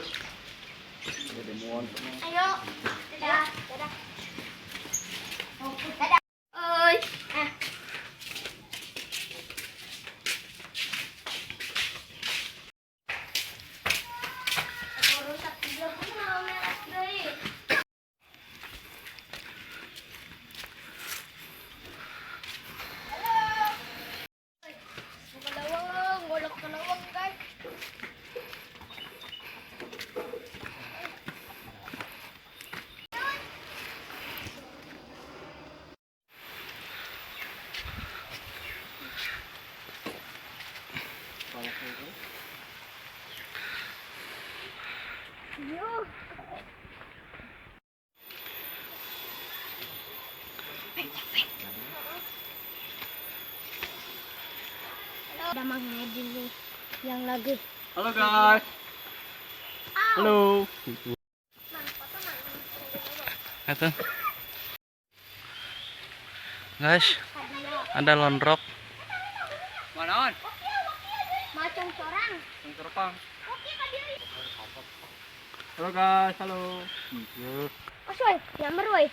Ayo. Dadah. Dadah. Dadah. Oi. Ada Mang Edin nih yang lagi. Halo guys. Halo. Itu. Guys, ada lonrok. Mana on? Macam corang. Teropang. Halo guys, halo. Oh, soy, nyamber woi.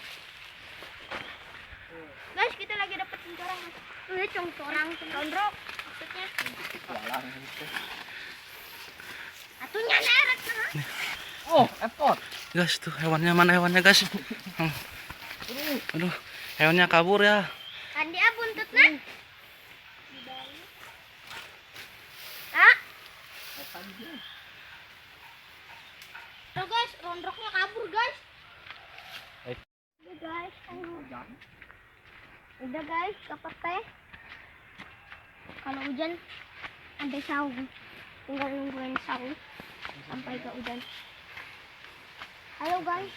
Guys, kita lagi dapat corang. Ini corang, lonrok maksudnya. Atunya neret nah. Oh, effort. Guys, tuh hewannya, mana hewannya guys? Aduh, hewannya kabur ya. Kan dia buntutnya. Ah. Tuh guys, rondroknya kabur guys. Udah guys, udah guys, dapat teh. Kalau hujan ada saung, tinggal nungguin saung sampai ke hujan. Halo guys.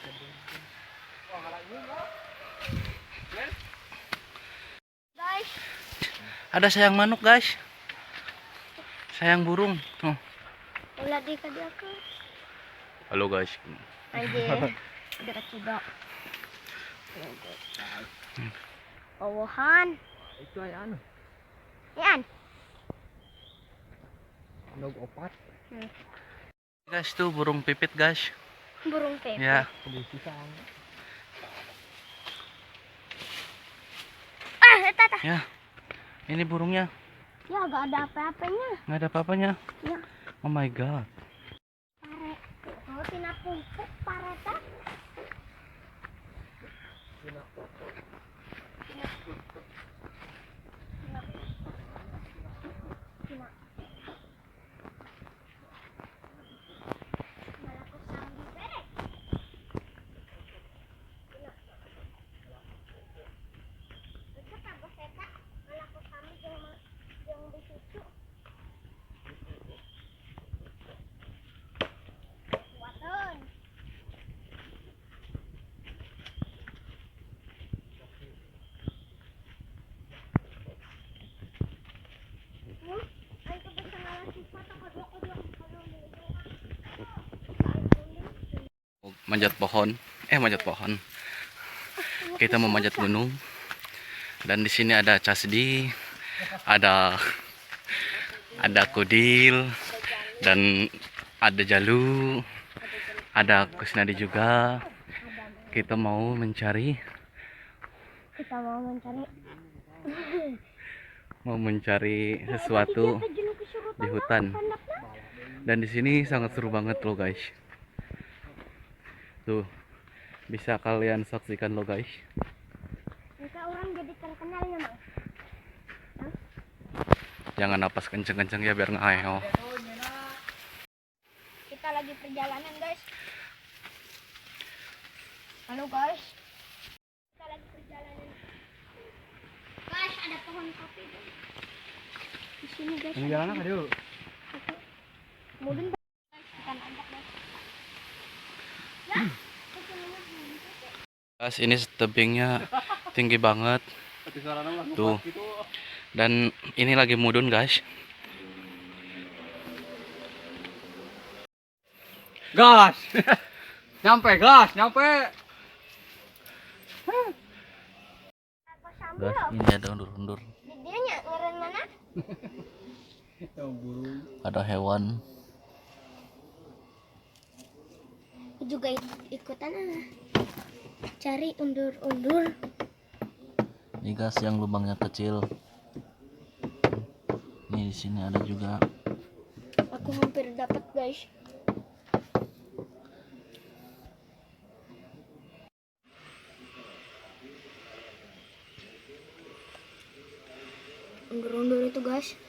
Guys, Ada sayang manuk guys. Sayang burung. Tuh. ulah di dia ke. Halo guys. Anjir, dekat juga. Owohan. Itu ay ano? Yan. Nog opat. Guys, tuh burung pipit guys. Burung pepek. Ya. Tata. Ya. Ini burungnya. Ya, gak ada apa-apanya. Nggak ada apa-apanya. Ya, Oh my god. pare. Oh, tinapumpuk pare ta. Manjat pohon. Manjat pohon. Kita mau manjat gunung. Dan di sini ada casdi, ada kudil, dan ada jalu, ada kusnadi juga. Kita mau mencari sesuatu di hutan. Dan di sini sangat seru banget loh guys. Tuh, bisa kalian saksikan loh guys. Jika orang jadi terkenalnya Mang. Jangan napas kenceng-kenceng ya biar ngaeo. Kita lagi perjalanan guys. Halo guys. Kita lagi perjalanan. Guys, ada pohon kopi. Di sini guys. Ini jalan apa dulu? Kemudian guys, kita nanjak guys. Ya. Guys, ini tebingnya tinggi banget. Tuh. Dan ini lagi mudun guys. Gas. Nyampe gas, nyampe. Guys, ini ada undur-undur. Dia nya ngeren mana? Ada hewan. juga ikutan cari undur-undur. Ini guys yang lubangnya kecil. Nih di sini ada juga. Aku hampir dapat guys. Undur-undur itu guys.